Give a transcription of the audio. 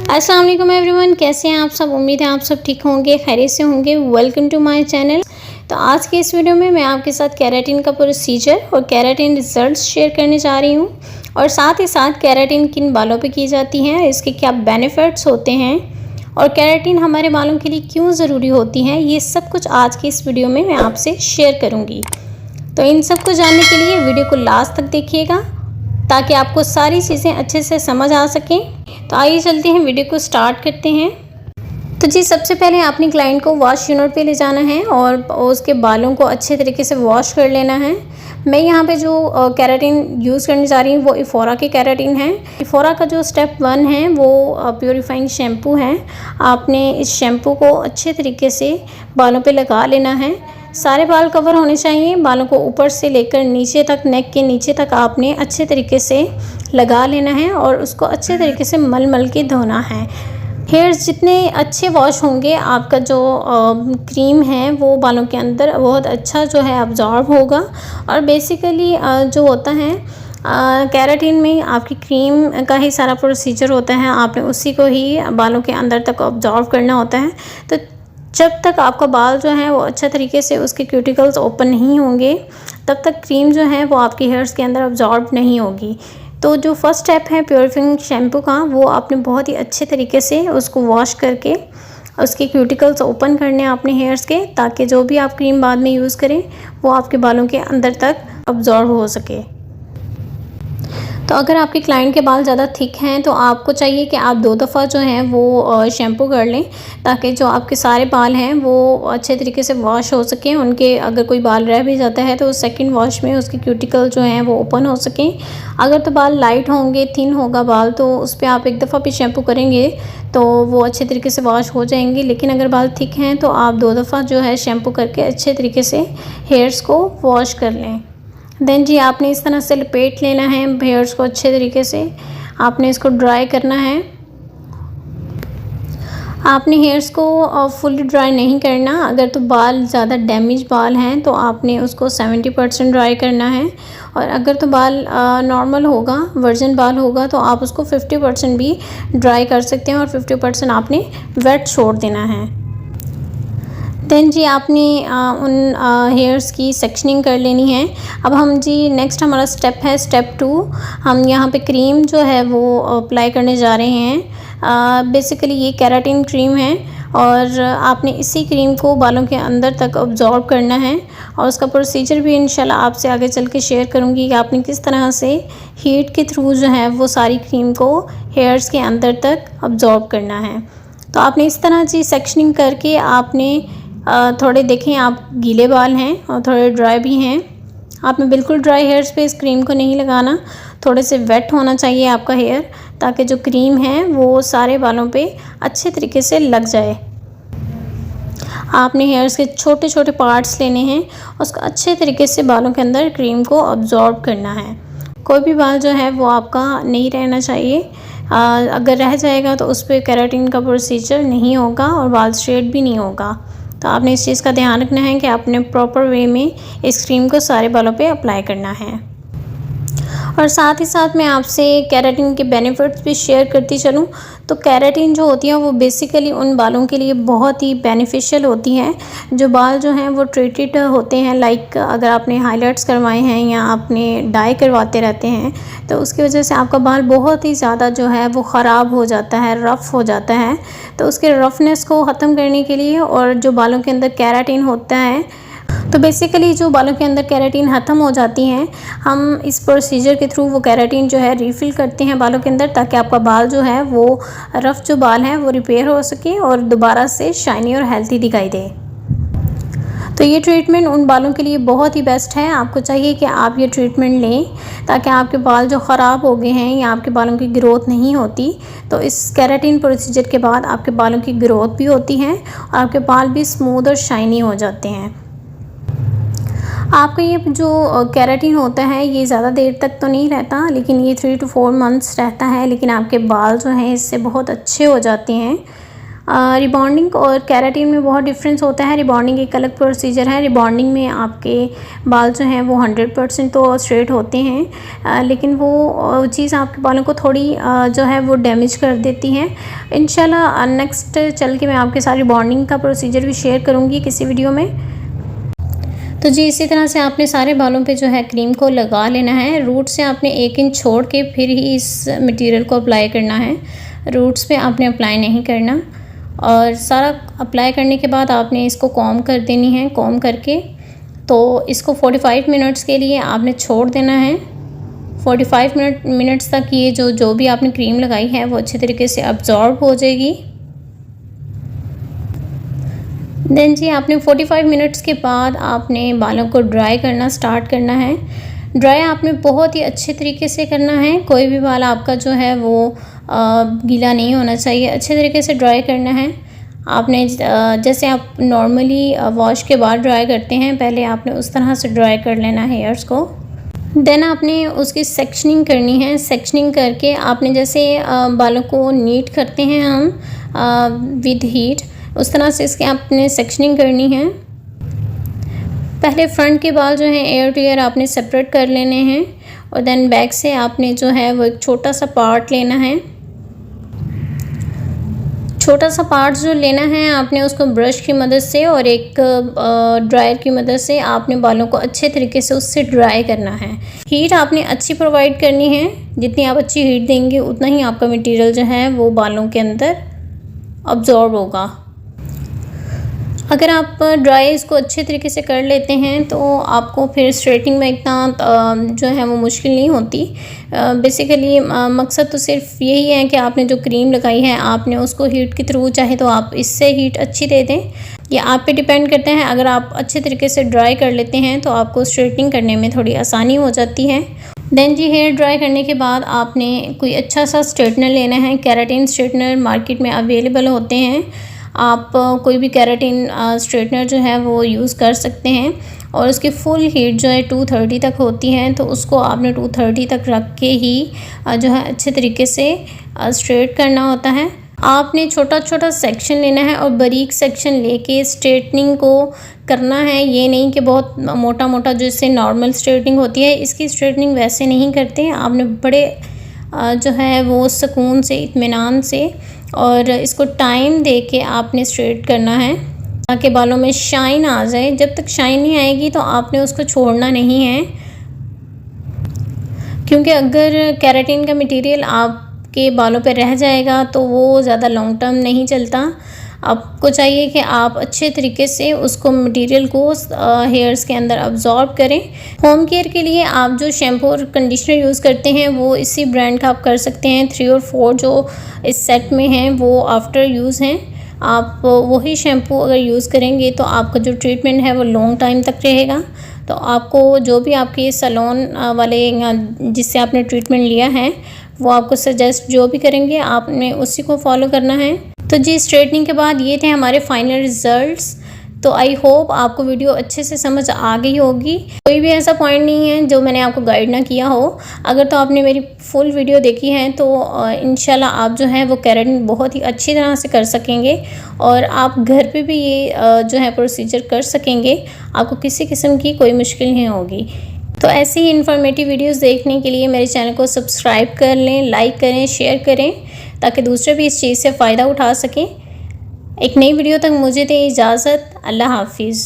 अस्सलाम वालेकुम एवरीवन, कैसे हैं आप सब। उम्मीद है आप सब ठीक होंगे, खैरियत से होंगे। Welcome to my channel. तो आज के इस वीडियो में मैं आपके साथ केराटिन का प्रोसीजर और केराटिन रिजल्ट्स शेयर करने जा रही हूं, और साथ ही साथ केराटिन किन बालों पे की जाती है, इसके क्या बेनिफिट्स होते हैं और केराटिन हमारे बालों के लिए क्यों ज़रूरी होती है, ये सब कुछ आज की इस वीडियो में मैं आपसे शेयर करूँगी। तो इन सब को जानने के लिए वीडियो को लास्ट तक देखिएगा ताकि आपको सारी चीज़ें अच्छे से समझ आ सकें। तो आइए चलते हैं, वीडियो को स्टार्ट करते हैं। तो जी, सबसे पहले आपने क्लाइंट को वॉश यूनिट पे ले जाना है और उसके बालों को अच्छे तरीके से वॉश कर लेना है। मैं यहाँ पे जो केराटिन यूज़ करने जा रही हूँ वो इफोरा के केराटिन है। इफोरा का जो स्टेप 1 है वो प्योरीफाइंग शैम्पू है। आपने इस शैम्पू को अच्छे तरीके से बालों पे लगा लेना है। सारे बाल कवर होने चाहिए, बालों को ऊपर से लेकर नीचे तक, नेक के नीचे तक आपने अच्छे तरीके से लगा लेना है और उसको अच्छे तरीके से मल मल के धोना है। हेयर्स जितने अच्छे वॉश होंगे, आपका जो क्रीम है वो बालों के अंदर बहुत अच्छा जो है अब्जॉर्ब होगा। और बेसिकली जो होता है केराटिन में आपकी क्रीम का ही सारा प्रोसीजर होता है, आपने उसी को ही बालों के अंदर तक अब्जॉर्ब करना होता है। तो जब तक आपका बाल जो है वो अच्छे तरीके से उसके क्यूटिकल्स ओपन नहीं होंगे, तब तक क्रीम जो है वो आपके हेयर्स के अंदर अब्जॉर्ब नहीं होगी। तो जो फर्स्ट स्टेप है प्योरीफाइंग शैम्पू का, वो आपने बहुत ही अच्छे तरीके से उसको वॉश करके उसके क्यूटिकल्स ओपन करने हैं अपने हेयर्स के, ताकि जो भी आप क्रीम बाद में यूज़ करें वो आपके बालों के अंदर तक अब्जॉर्ब हो सके। तो अगर आपके क्लाइंट के बाल ज़्यादा थिक हैं तो आपको चाहिए कि आप 2 दफ़ा जो है वो शैम्पू कर लें, ताकि जो आपके सारे बाल हैं वो अच्छे तरीके से वॉश हो सकें। उनके अगर कोई बाल रह भी जाता है तो सेकंड वॉश में उसके क्यूटिकल जो हैं वो ओपन हो सकें। अगर तो बाल लाइट होंगे, थिन होगा बाल, तो उस पर आप 1 दफ़ा भी शैम्पू करेंगे तो वो अच्छे तरीके से वॉश हो जाएंगे। लेकिन अगर बाल थिक हैं तो आप 2 दफ़ा जो है शैम्पू करके अच्छे तरीके से हेयर्स को वॉश कर लें। देन जी, आपने इस तरह से लपेट लेना है हेयर्स को अच्छे तरीके से। आपने इसको ड्राई करना है। आपने हेयर्स को फुली ड्राई नहीं करना। अगर तो बाल ज़्यादा डैमेज बाल हैं तो आपने उसको 70% ड्राई करना है, और अगर तो बाल नॉर्मल होगा, वर्जिन बाल होगा, तो आप उसको 50% भी ड्राई कर सकते हैं और 50% आपने वेट छोड़ देना है। देन जी, आपने उन हेयर्स की सेक्शनिंग कर लेनी है। अब हम जी नेक्स्ट हमारा स्टेप है स्टेप 2। हम यहाँ पे क्रीम जो है वो अप्लाई करने जा रहे हैं। बेसिकली ये केराटिन क्रीम है और आपने इसी क्रीम को बालों के अंदर तक अब्जॉर्ब करना है, और उसका प्रोसीजर भी इंशाल्लाह आपसे आगे चल के शेयर करूँगी कि आपने किस तरह से हीट के थ्रू जो है वो सारी क्रीम को हेयर्स के अंदर तक अब्जॉर्ब करना है। तो आपने इस तरह जी सेक्शनिंग करके आपने थोड़े देखें आप गीले बाल हैं और थोड़े ड्राई भी हैं। आपने बिल्कुल ड्राई हेयर्स पे इस क्रीम को नहीं लगाना, थोड़े से वेट होना चाहिए आपका हेयर, ताकि जो क्रीम है वो सारे बालों पे अच्छे तरीके से लग जाए। आपने हेयर्स के छोटे छोटे पार्ट्स लेने हैं, उसको अच्छे तरीके से बालों के अंदर क्रीम को अब्जॉर्ब करना है। कोई भी बाल जो है वो आपका नहीं रहना चाहिए। अगर रह जाएगा तो उस पर केराटिन का प्रोसीजर नहीं होगा और बाल स्ट्रेट भी नहीं होगा। तो आपने इस चीज़ का ध्यान रखना है कि आपने प्रॉपर वे में इस क्रीम को सारे बालों पे अप्लाई करना है। और साथ ही साथ मैं आपसे केराटिन के बेनिफिट्स भी शेयर करती चलूँ। तो केराटिन जो होती है वो बेसिकली उन बालों के लिए बहुत ही बेनिफिशियल होती है जो बाल जो हैं वो ट्रीटेड होते हैं। लाइक अगर आपने हाइलाइट्स करवाए हैं या आपने डाई करवाते रहते हैं तो उसकी वजह से आपका बाल बहुत ही ज़्यादा जो है वो ख़राब हो जाता है, रफ़ हो जाता है। तो उसके रफनेस को ख़त्म करने के लिए, और जो बालों के अंदर केराटिन होता है, तो बेसिकली जो बालों के अंदर केराटिन ख़त्म हो जाती हैं, हम इस प्रोसीजर के थ्रू वो केराटिन जो है रीफ़िल करते हैं बालों के अंदर, ताकि आपका बाल जो है वो रफ़ जो बाल हैं वो रिपेयर हो सके और दोबारा से शाइनी और हेल्थी दिखाई दे। तो ये ट्रीटमेंट उन बालों के लिए बहुत ही बेस्ट है। आपको चाहिए कि आप ये ट्रीटमेंट लें ताकि आपके बाल जो ख़राब हो गए हैं या आपके बालों की ग्रोथ नहीं होती, तो इस केराटिन प्रोसीजर के बाद आपके बालों की ग्रोथ भी होती है और आपके बाल भी स्मूथ और शाइनी हो जाते हैं। आपका ये जो केराटिन होता है ये ज़्यादा देर तक तो नहीं रहता, लेकिन ये 3 to 4 मंथ्स रहता है, लेकिन आपके बाल जो हैं इससे बहुत अच्छे हो जाते हैं। रिबॉन्डिंग और केराटिन में बहुत डिफरेंस होता है। रिबॉन्डिंग एक अलग प्रोसीजर है। रिबॉन्डिंग में आपके बाल जो हैं वो 100% तो स्ट्रेट होते हैं, लेकिन वो चीज़ आपके बालों को थोड़ी जो है वो डैमेज कर देती है। इंशाल्लाह नेक्स्ट चल के मैं आपके साथ रिबॉन्डिंग का प्रोसीजर भी शेयर करूँगी किसी वीडियो में। तो जी इसी तरह से आपने सारे बालों पे जो है क्रीम को लगा लेना है। रूट से आपने 1 इंच छोड़ के फिर ही इस मटेरियल को अप्लाई करना है, रूट्स पे आपने अप्लाई नहीं करना। और सारा अप्लाई करने के बाद आपने इसको कॉम कर देनी है। कॉम करके तो इसको 45 मिनट्स के लिए आपने छोड़ देना है। 45 मिनट्स तक ये जो भी आपने क्रीम लगाई है वो अच्छे तरीके से अब्जॉर्ब हो जाएगी। देन जी आपने 45 मिनट्स के बाद आपने बालों को ड्राई करना स्टार्ट करना है। ड्राई आपने बहुत ही अच्छे तरीके से करना है। कोई भी बाल आपका जो है वो गीला नहीं होना चाहिए, अच्छे तरीके से ड्राई करना है। आपने जैसे आप नॉर्मली वॉश के बाद ड्राई करते हैं, पहले आपने उस तरह से ड्राई कर लेना है हेयर्स को। देन आपने उसकी सेक्शनिंग करनी है। सेक्शनिंग करके आपने जैसे बालों को नीट करते हैं हम विद हीट, उस तरह से इसके आपने सेक्शनिंग करनी है। पहले फ्रंट के बाल जो हैं एयर टू एयर आपने सेपरेट कर लेने हैं और देन बैक से आपने जो है वो एक छोटा सा पार्ट लेना है। छोटा सा पार्ट जो लेना है आपने उसको ब्रश की मदद से और एक ड्रायर की मदद से आपने बालों को अच्छे तरीके से उससे ड्राई करना है। हीट आपने अच्छी प्रोवाइड करनी है। जितनी आप अच्छी हीट देंगे उतना ही आपका मटेरियल जो है वो बालों के अंदर अब्जॉर्ब होगा। अगर आप ड्राई इसको अच्छे तरीके से कर लेते हैं तो आपको फिर स्ट्रेटिंग में इतना जो है वो मुश्किल नहीं होती। बेसिकली मकसद तो सिर्फ यही है कि आपने जो क्रीम लगाई है आपने उसको हीट के थ्रू, चाहे तो आप इससे हीट अच्छी दे दें, ये आप पे डिपेंड करते हैं। अगर आप अच्छे तरीके से ड्राई कर लेते हैं तो आपको स्ट्रेटिंग करने में थोड़ी आसानी हो जाती है। देन जी हेयर ड्राई करने के बाद आपने कोई अच्छा सा स्ट्रेटनर लेना है। केराटिन स्ट्रेटनर मार्केट में अवेलेबल होते हैं। आप कोई भी केराटिन स्ट्रेटनर जो है वो यूज़ कर सकते हैं और उसकी फुल हीट जो है 230 तक होती है, तो उसको आपने 230 तक रख के ही जो है अच्छे तरीके से स्ट्रेट करना होता है। आपने छोटा छोटा सेक्शन लेना है और बारीक सेक्शन लेके स्ट्रेटनिंग को करना है। ये नहीं कि बहुत मोटा मोटा जैसे नॉर्मल स्ट्रेटनिंग होती है, इसकी स्ट्रेटनिंग वैसे नहीं करते। आपने बड़े जो है वो सुकून से, इत्मीनान से और इसको टाइम दे के आपने स्ट्रेट करना है ताकि बालों में शाइन आ जाए। जब तक शाइन नहीं आएगी तो आपने उसको छोड़ना नहीं है, क्योंकि अगर केराटिन का मटेरियल आपके बालों पे रह जाएगा तो वो ज़्यादा लॉन्ग टर्म नहीं चलता। आपको चाहिए कि आप अच्छे तरीके से उसको मटेरियल को हेयर्स के अंदर अब्जॉर्ब करें। होम केयर के लिए आप जो शैम्पू और कंडीशनर यूज़ करते हैं वो इसी ब्रांड का आप कर सकते हैं। 3 और 4 जो इस सेट में हैं वो आफ्टर यूज़ हैं। आप वही शैम्पू अगर यूज़ करेंगे तो आपका जो ट्रीटमेंट है वो लॉन्ग टाइम तक रहेगा। तो आपको जो भी आपके सैलून वाले जिससे आपने ट्रीटमेंट लिया है वो आपको सजेस्ट जो भी करेंगे आपने उसी को फॉलो करना है। तो जी स्ट्रेटनिंग के बाद ये थे हमारे फाइनल रिज़ल्ट्स। तो आई होप आपको वीडियो अच्छे से समझ आ गई होगी। कोई भी ऐसा पॉइंट नहीं है जो मैंने आपको गाइड ना किया हो। अगर तो आपने मेरी फुल वीडियो देखी है तो इंशाल्लाह आप जो है वो केराटिन बहुत ही अच्छी तरह से कर सकेंगे और आप घर पे भी ये जो है प्रोसीजर कर सकेंगे। आपको किसी किस्म की कोई मुश्किल नहीं होगी। तो ऐसी ही इन्फॉर्मेटिव वीडियोस देखने के लिए मेरे चैनल को सब्सक्राइब कर लें, लाइक करें, शेयर करें ताकि दूसरे भी इस चीज़ से फ़ायदा उठा सकें। एक नई वीडियो तक मुझे दें इजाज़त। अल्लाह हाफिज़।